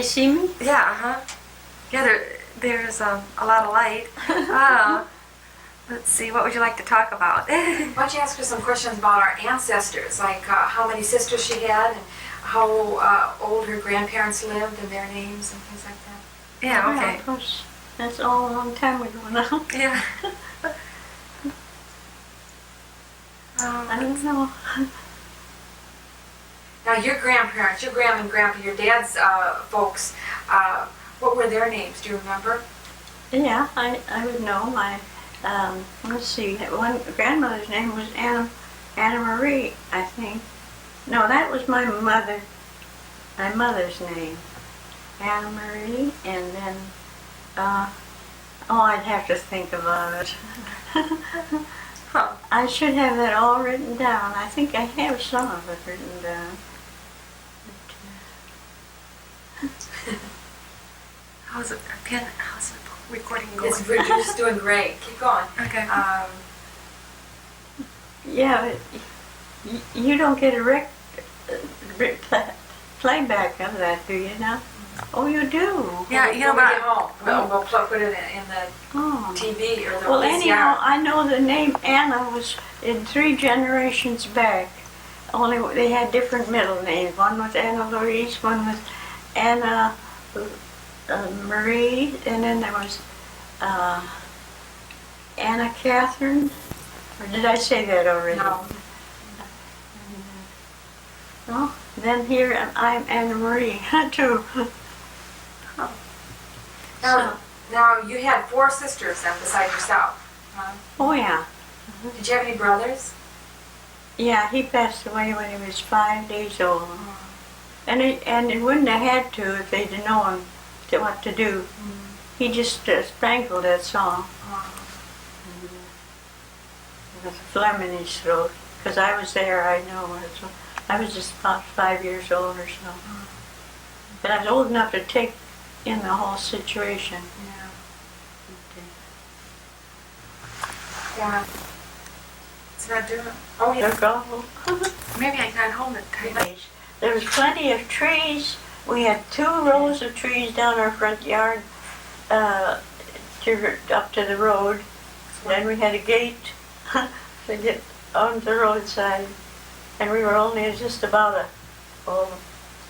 you see me? Yeah, Yeah, there's a lot of light. Let's see, what would you like to talk about? Why don't you ask her some questions about our ancestors, like how many sisters she had, and how old her grandparents lived, and their names and things like that. Yeah, Yeah, okay. of course. That's all a long time ago now. Yeah. I don't know. Now, your grandparents, your grandma and grandpa, your dad's folks, what were their names? Do you remember? Yeah, I would know. My let's see. One grandmother's name was Anna Marie, I think. No, that was my mother. My mother's name, Anna Marie, and then I'd have to think about it. I should have that all written down. I think I have some of it written down. How's it recording going? You're just doing great. Keep going. Okay. Yeah, you don't get a playback of that, do you now? Oh, you do? Yeah, you know when we get what? home, we'll put it in the Oh. TV or the Well, VCR. anyhow, I know the name Anna was in 3 generations back. Only they had different middle names. One was Anna Louise, one was Anna Marie, and then there was Anna Catherine. Or did I say that already? No. Well, then here I'm Anna Marie too. Now, you had 4 sisters then beside yourself. Oh yeah. Did you have any brothers? Yeah, he passed away when he was 5 days old. And it wouldn't have had to if they'd have known what to do. He just strangled that song. With a phlegm in his throat. Because I was there, I know. I was just about 5 years old or so. But I was old enough to take in the whole situation. Yeah. It's not doing it. Oh, yeah. Took all. Maybe I got home at time. There was plenty of trees. We had 2 rows of trees down our front yard up to the road. Then we had a gate to get on the roadside. And we were only just about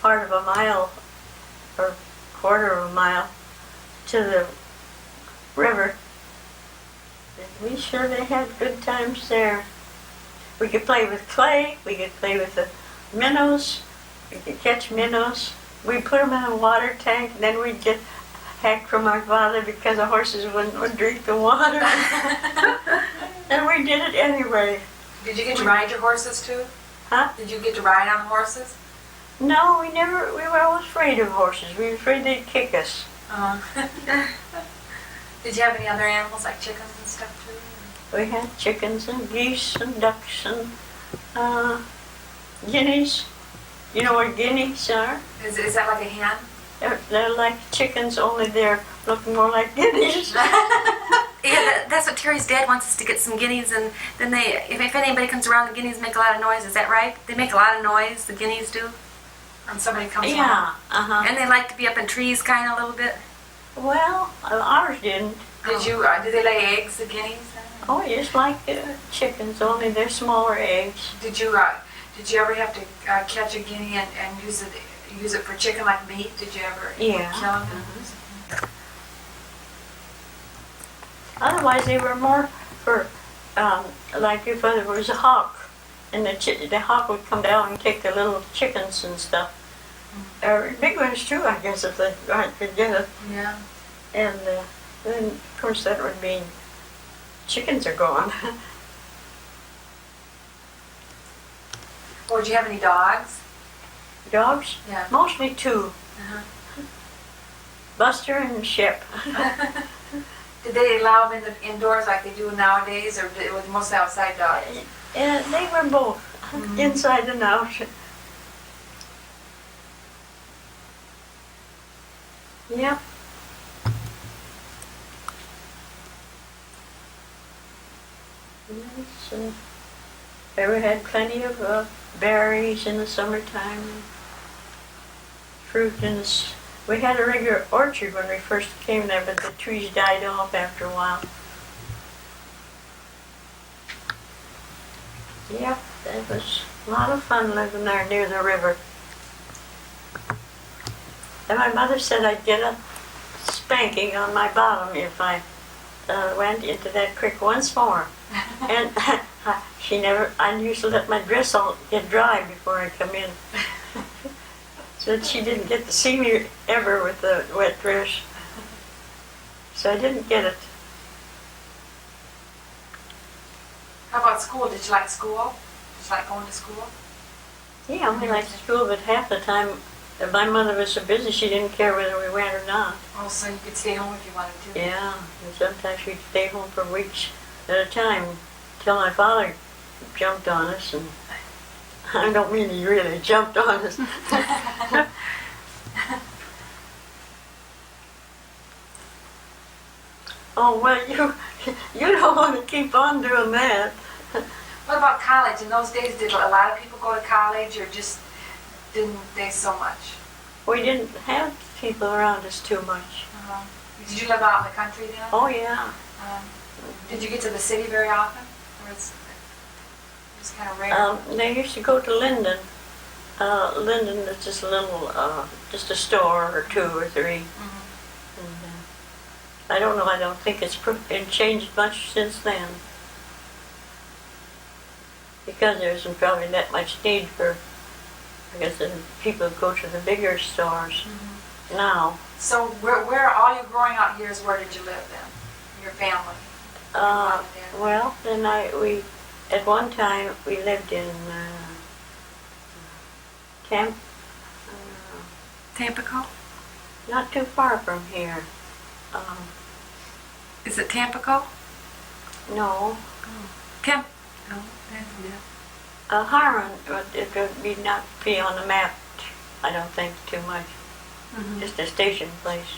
part of a mile or quarter of a mile to the river. And we surely had good times there. We could play with clay, we could play with the minnows, we could catch minnows. We'd put them in a water tank, and then we'd get heck from my father because the horses wouldn't drink the water. And we did it anyway. Did you get to ride your horses too? Huh? Did you get to ride on the horses? No, we were always afraid of horses. We were afraid they'd kick us. Did you have any other animals like chickens and stuff too? We had chickens and geese and ducks and guineas. You know what guineas are? Is that like a hen? They're like chickens, only they're looking more like guineas. Yeah, that's what Terry's dad wants us to get some guineas, and then if anybody comes around, the guineas make a lot of noise. Is that right? They make a lot of noise, the guineas do? When somebody comes along? Yeah, And they like to be up in trees kind of a little bit? Well, ours didn't. Did they lay eggs, the guineas? Oh, just like chickens, only they're smaller eggs. Did you ever have to catch a guinea and use it for chicken like meat? Did you ever Yeah. kill them? Otherwise, they were more for, like if there was a hawk, and the hawk would come down and take the little chickens and stuff. Or big ones too, I guess, if they could get it. Yeah. And then, of course, that would mean chickens are gone. Or did you have any dogs? Dogs? Yeah. Mostly 2. Buster and Shep. Did they allow them indoors like they do nowadays, or it was mostly outside dogs? They were both, inside and out. Yep. Yes, ever had plenty of berries in the summertime, fruit in the We had a regular orchard when we first came there, but the trees died off after a while. Yep, that was a lot of fun living there near the river. And my mother said I'd get a spanking on my bottom if I went into that creek once more. And I used to let my dress all get dry before I come in. So that she didn't get to see me ever with the wet dress. So I didn't get it. How about school? Did you like school? Did you like going to school? Yeah, we liked school, but half the time my mother was so busy she didn't care whether we went or not. Oh, so you could stay home if you wanted to. Yeah, and sometimes we'd stay home for weeks at a time till my father jumped on us, and I don't mean he really jumped on us. Oh, well, you don't want to keep on doing that. What about college? In those days, did a lot of people go to college, or just didn't they so much? We didn't have people around us too much. Did you live out in the country then? Oh, yeah. Did you get to the city very often? Or was it kind of rare? They used to go to Linden. Linden is just a little, just a store or two or three. Mhm. And, I don't know, I don't think it's changed much since then. Because there isn't probably that much need for, because then people go to the bigger stores now. So where all your growing out years, where did you live then? Your family? Well, then at one time we lived in Tampico? not too far from here. Is it Tampico? No, No, that's Harmon, it would be not be on the map, I don't think, too much. Just a station place.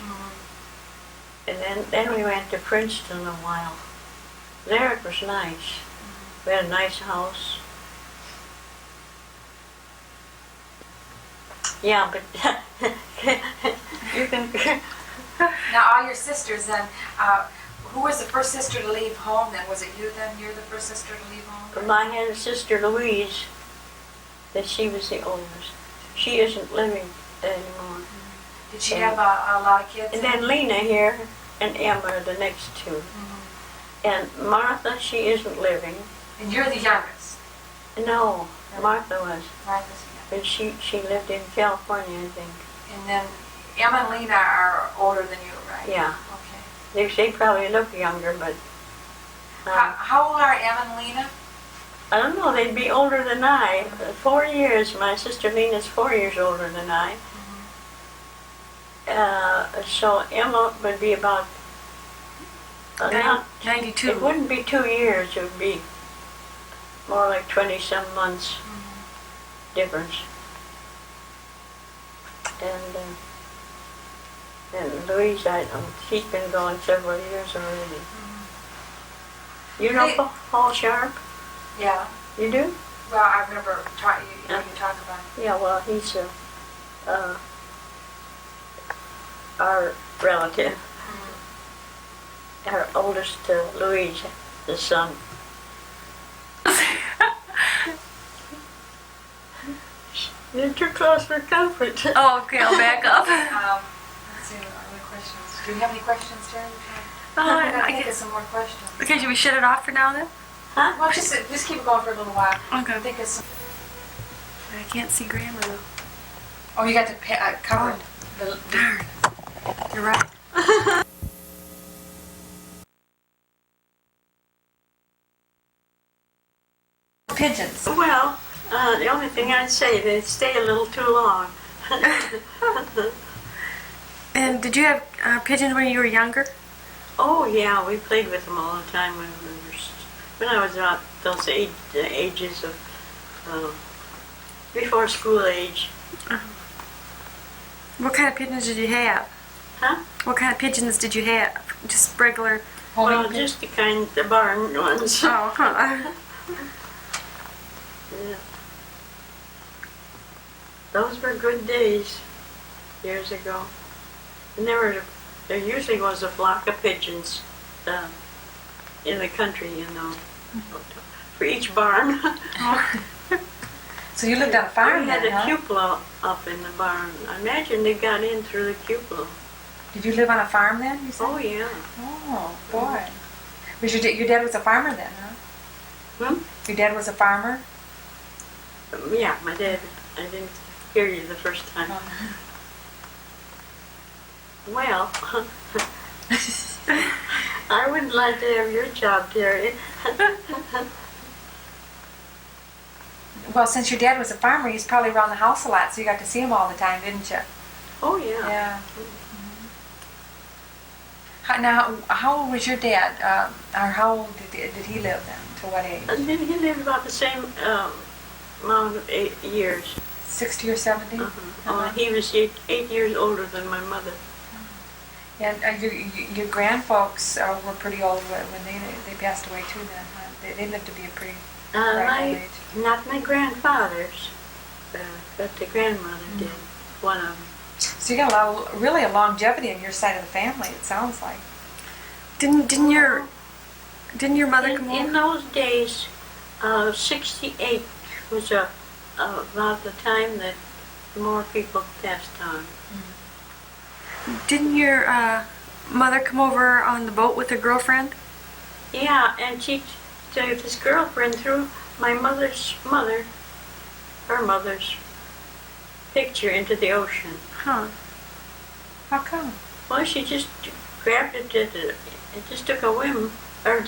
And then we went to Princeton a while. There it was nice. We had a nice house. Yeah, but you can. Now, all your sisters then, who was the first sister to leave home then? Was it you then? You're the first sister to leave home? I had a sister, Louise, that she was the oldest. She isn't living anymore. Did she have a lot of kids? And then Lena here and Emma are the next two. And Martha, she isn't living. And you're the youngest? No, Martha was. Martha's the youngest. But she lived in California, I think. And then Emma and Lena are older than you, right? Yeah. Okay. They probably look younger, but How old are Emma and Lena? I don't know, they'd be older than I. 4 years. My sister Lena's 4 years older than I. So Emma would be about 92. It wouldn't be 2 years. It would be more like 20-some months difference. And Louise, I don't. She's been gone several years already. You know Hey. Paul Sharp? Yeah. You do? Well, I remember you talk about it. Yeah. Well, he's our relative. Our oldest, Louise, the son. You're too close for comfort. Oh, okay, I'll back up. Let's see, other questions. Do you have any questions, Terry? I I think guess- of some more questions. Okay, should we shut it off for now then? Huh? Well, just keep it going for a little while. Okay. I think of some. I can't see grammar though. Oh, you got to cover the. Darn. You're right. Pigeons. Well, the only thing I'd say, they stay a little too long. And did you have pigeons when you were younger? Oh yeah, we played with them all the time when I was about those ages of before school age. What kind of pigeons did you have? Huh? What kind of pigeons did you have? Just regular. Well, just the barn ones. Oh, huh. Yeah. Those were good days, years ago. And there usually was a flock of pigeons in the country, you know, for each barn. So you lived on a farm We had then, a huh? cupola up in the barn. I imagine they got in through the cupola. Did you live on a farm then, you said? Oh, yeah. Oh, boy. Was your dad was a farmer then, huh? Your dad was a farmer? Yeah, my dad, I didn't hear you the first time. Well, I wouldn't like to have your job, Terry. Well, since your dad was a farmer, he's probably around the house a lot, so you got to see him all the time, didn't you? Oh, yeah. Yeah. Now, how old was your dad? Or how old did he live then? To what age? And then he lived about the same amount of 8 years. 60 or 70? He was 8 years older than my mother. And your grandfolks were pretty old when they passed away too then, huh? They lived to be a pretty ripe old age. Not my grandfathers, but the grandmother did, one of them. So you got really a longevity in your side of the family, it sounds like. Didn't your mother come In over? those days, 68 was about the time that more people passed on. Didn't your mother come over on the boat with her girlfriend? Yeah, and she took this girlfriend threw my mother's mother, her mother's picture into the ocean. Huh. How come? Well, she just grabbed it, it just took a whim, or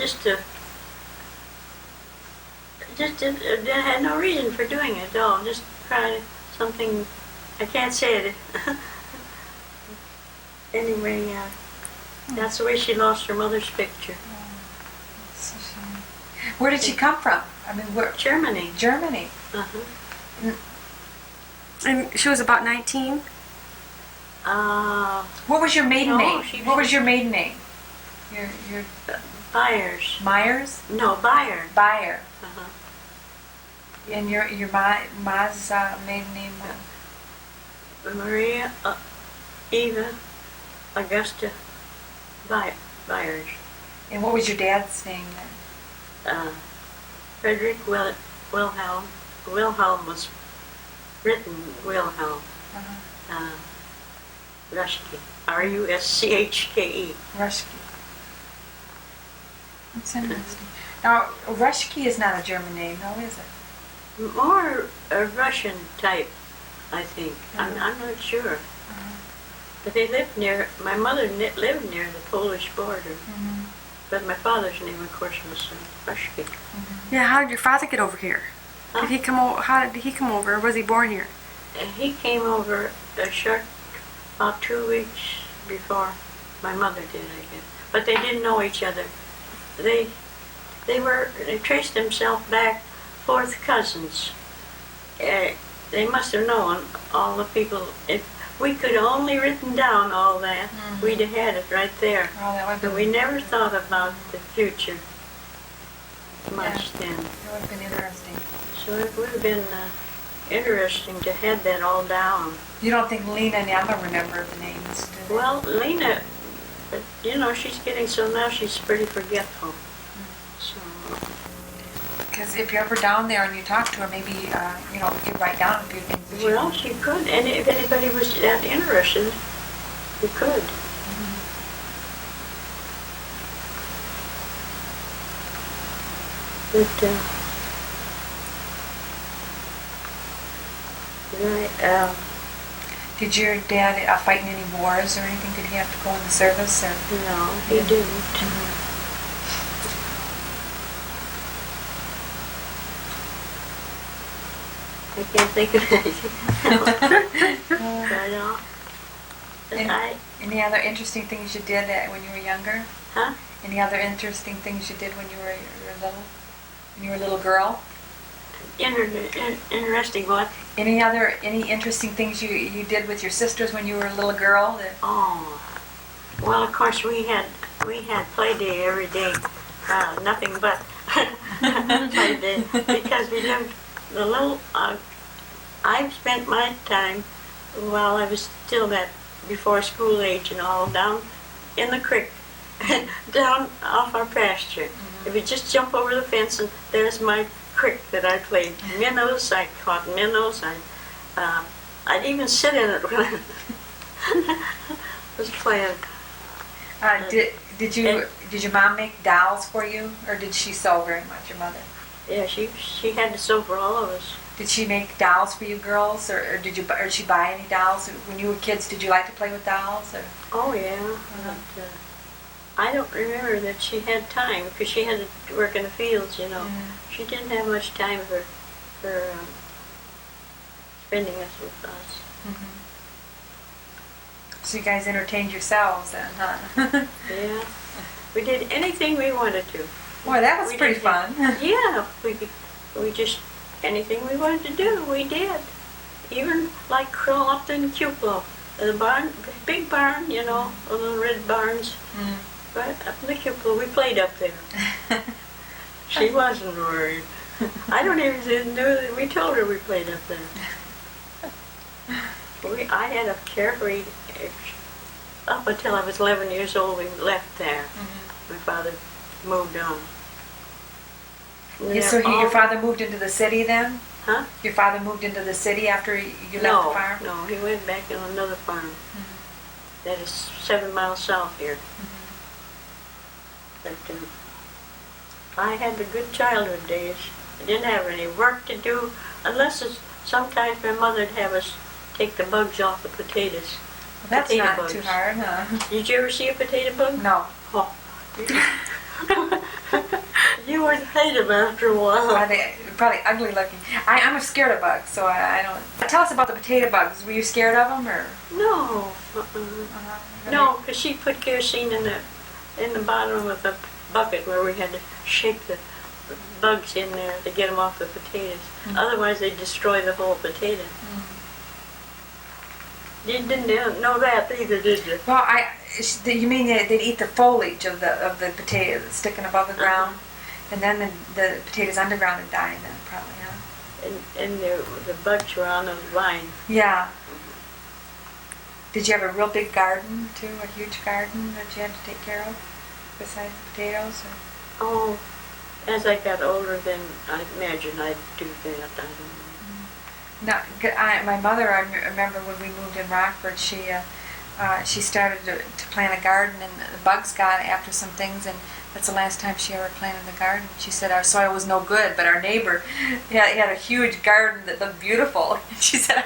they had no reason for doing it at all, just tried something, I can't say it. Anyway, that's the way she lost her mother's picture. It's a shame. Where did she come from? I mean, where? Germany. Germany. Uh-huh. And she was about 19. What was your maiden No, name? she What was- was your maiden name? Your Byers. Myers? No, Byers. Bayer. Uh-huh. And your ma's maiden name was? Maria Eva Augusta Byers. And what was your dad's name then? Frederick Wilhelm. Wilhelm was written Wilhelm. Ruschke. Ruschke. Ruschke. That's interesting. Now, Ruschke is not a German name, though, is it? More a Russian type, I think. I'm not sure. But they lived near, my mother lived near the Polish border. But my father's name, of course, was Ruschke. Yeah. How did your father get over here? Huh? Did he come? How did he come over? Or was he born here? And he came over about 2 weeks before my mother did, I guess. But they didn't know each other. They traced themselves back fourth cousins. They must have known all the people. If we could have only written down all that, we'd have had it right there. Oh, that would But have we been, never thought about the future much then. that would have been interesting. So it would have been interesting to have that all down. You don't think Lena and Emma remember the names, do they? Well, Lena, you know, she's getting so now she's pretty forgetful. So, Because if you're ever down there and you talk to her, maybe, you could write down a few things that well, she could, and if anybody was that interested, you could. But, right, Did your dad fight in any wars or anything? Did he have to go in the service? Or? no, he didn't. I can't think of anything. But, Any other interesting things you did when you were younger? Huh? Any other interesting things you did when you were little? When you were a little girl? Interesting what? Any interesting things you did with your sisters when you were a little girl? Oh, well, of course we had play day every day. Nothing but play day because we lived I spent my time while I was still that before school age and all, down in the creek, down off our pasture. If you just jump over the fence, and there's my creek that I played minnows. I caught minnows. I'd even sit in it when I was playing. Did your mom make dolls for you, or did she sew very much? Your mother? Yeah, she had to sew for all of us. Did she make dolls for you girls, or did she buy any dolls when you were kids? Did you like to play with dolls? Or? Oh yeah. But, I don't remember that she had time because she had to work in the fields. You know, she didn't have much time for spending us with us. So you guys entertained yourselves then, huh? Yeah, we did anything we wanted to. Boy, that was We pretty did- fun. Yeah, we just anything we wanted to do, we did. Even like crawl up in Cuplo, the barn, big barn, you know, one of the red barns. Right up in the Cuplo, we played up there. She wasn't worried. I don't even know that we told her we played up there. I had a carefree up until I was 11 years old. We left there. My father moved on. And So they're your all- father moved into the city then? Huh? Your father moved into the city after you left No, the farm? no, he went back on another farm. That is 7 miles south here. But I had the good childhood days. I didn't have any work to do, unless sometimes my mother'd have us take the bugs off the potatoes. Well, that's Potato not bugs. too hard, huh? Did you ever see a potato bug? No. Oh. You would hate them after a Are while. they probably ugly looking? I'm scared of bugs, so I don't. Tell us about the potato bugs. Were you scared of them, or? No. No, because she put kerosene in the bottom of the bucket where we had to shake the bugs in there to get them off the potatoes. Otherwise, they'd destroy the whole potato. You didn't know that either, did you? Well, you mean they'd eat the foliage of the potato that's sticking above the ground, and then the potatoes underground would die then, probably, huh? And the bugs were on the vine. Yeah. Did you have a real big garden too? A huge garden that you had to take care of, besides the potatoes? Or? Oh, as I got older, then I imagine I'd do that. I don't know. No, my mother. I remember when we moved in Rockford, she started to plant a garden, and the bugs got after some things, and that's the last time she ever planted the garden. She said our soil was no good, but our neighbor he had a huge garden that looked beautiful. She said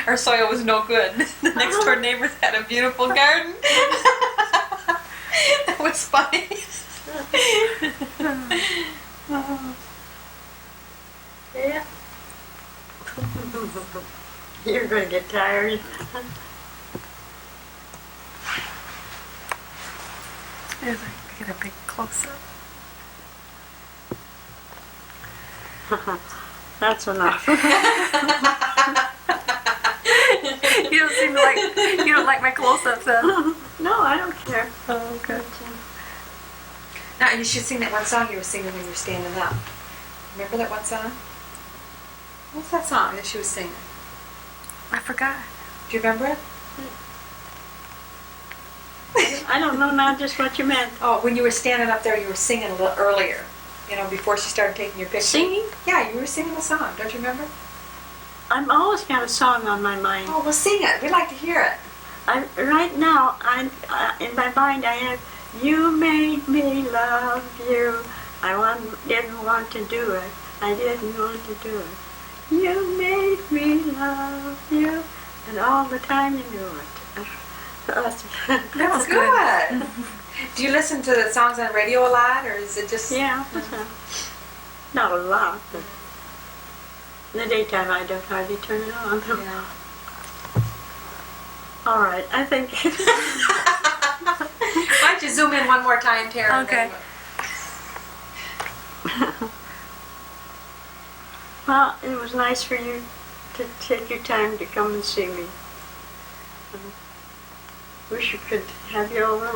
our soil was no good. The next door neighbors had a beautiful garden. That was funny. Yeah. You're going to get tired. Get a big close up. That's enough. You don't like my close-ups, then? No, I don't care. Oh, okay. Now you should sing that one song you were singing when you were standing up. Remember that one song? What's that song that she was singing? I forgot. Do you remember it? I don't know now just what you meant. Oh, when you were standing up there, you were singing a little earlier. You know, before she started taking your picture. Singing? Yeah, you were singing a song. Don't you remember? I'm always got a song on my mind. Oh, well, sing it. We'd like to hear it. Right now, in my mind, I have, you made me love you. Didn't want to do it. I didn't want to do it. You made me love you. And all the time you knew it. That was good. Do you listen to the songs on radio a lot, or is it just... Yeah. Not a lot, but in the daytime I don't hardly turn it on. Yeah. All right, I think. Why don't you zoom in one more time, Tara? Okay. Well, it was nice for you to take your time to come and see me. Wish you could have you over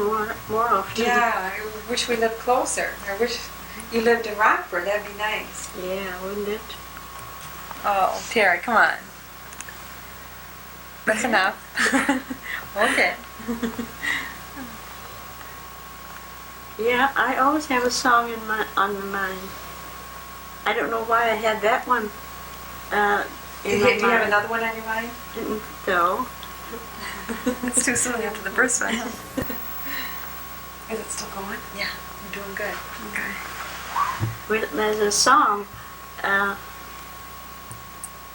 more often. Yeah, I wish we lived closer. I wish you lived in Rockford. That'd be nice. Yeah, wouldn't it? Oh, Tara, come on. That's enough. Okay. Yeah, I always have a song on my mind. I don't know why I had that one in Do my you have mind. another one on your mind? No. It's too soon after the first one. Is it still going? Yeah, you're doing good. Okay. Well, there's a song.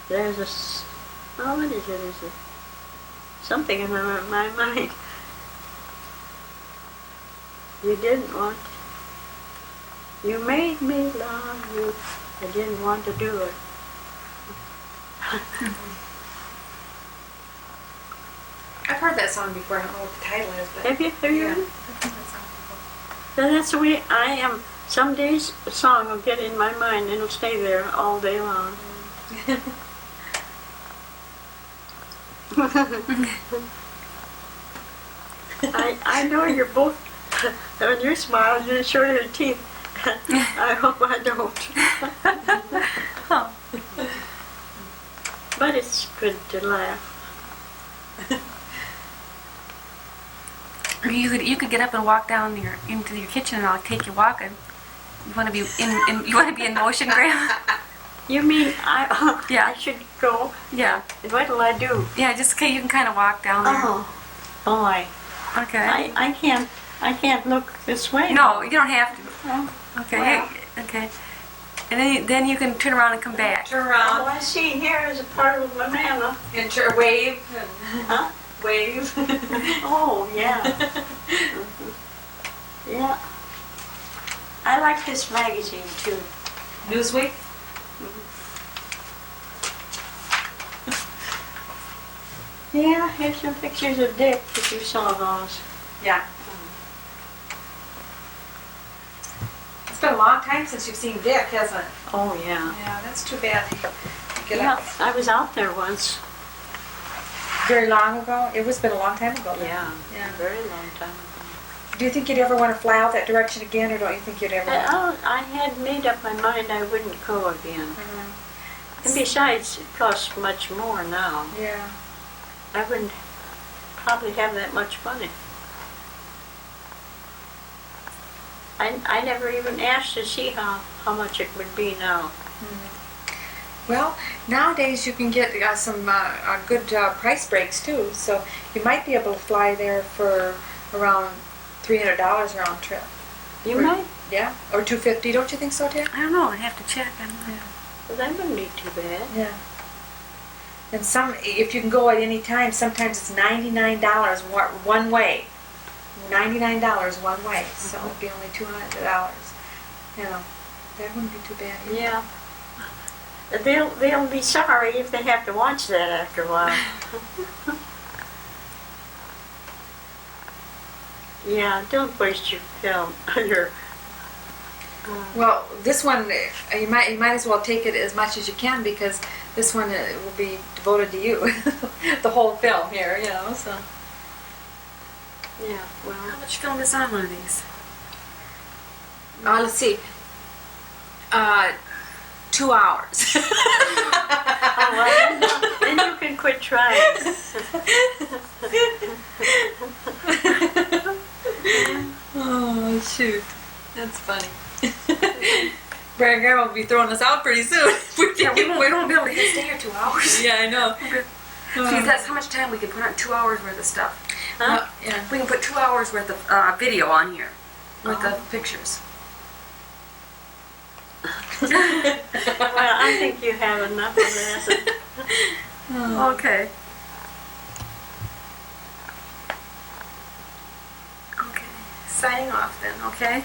There's what is it? Is it something in my mind? You didn't want. You made me love you. I didn't want to do it. I've heard that song before. I don't know what the title is, but Have you heard yeah. it? Then that's the way I am. Some days a song will get in my mind and it'll stay there all day long. I know you're both, when you smile, you're showing your teeth. I hope I don't. But it's good to laugh. You could get up and walk down into your kitchen, and I'll take you walking. You want to be you want to be in motion, Graham? You mean Yeah. I should go? Yeah. What'll I do? Yeah. Just okay. You can kind of walk down there. Oh, boy. Okay. I can't look this way. No, you don't have to. Oh, Okay. Well. Okay. And then you can turn around and come back. turn all around I see here is a part of a banana. and wave and Huh? wave. Oh, yeah. Yeah. I like this magazine too. Newsweek. Yeah, here's some pictures of Dick, if you saw those. Yeah. It's been a long time since you've seen Dick, hasn't it? Oh, yeah. Yeah, that's too bad. Get Yeah, up. I was out there once. Very long ago. It was been a long time ago. then. Yeah, Yeah. a very long time ago. Do you think you'd ever want to fly out that direction again, or don't you think you'd ever? I had made up my mind I wouldn't go again. Mhm. And besides, it costs much more now. Yeah. I wouldn't probably have that much money. I never even asked to see how much it would be now. Well, nowadays you can get some good price breaks too. So you might be able to fly there for around $300 round trip. You Or- might? Yeah, or $250. Don't you think so, Terry? I don't know. I have to check. I don't know. Well, that wouldn't be too bad. Yeah. And if you can go at any time, sometimes it's $99 one way. $99 one way, so it'd be only $200. You know, that wouldn't be too bad. Either. Yeah. They'll be sorry if they have to watch that after a while. Yeah, don't waste your film. Well, this one you might as well take it as much as you can because this one will be devoted to you, the whole film here. You know, so. Yeah, well. How much film is on one of these? Let's see. 2 hours. Oh, well, then you can quit trying. Oh shoot, that's funny. Brian Grandma will be throwing us out pretty soon. Yeah, we won't be able to stay here 2 hours. Yeah, I know. See, that's how much time we can put on 2 hours worth of stuff. Huh? Yeah. We can put 2 hours worth of video on here with the pictures. Well, I think you have enough of that. Okay. Okay. Signing off then, okay?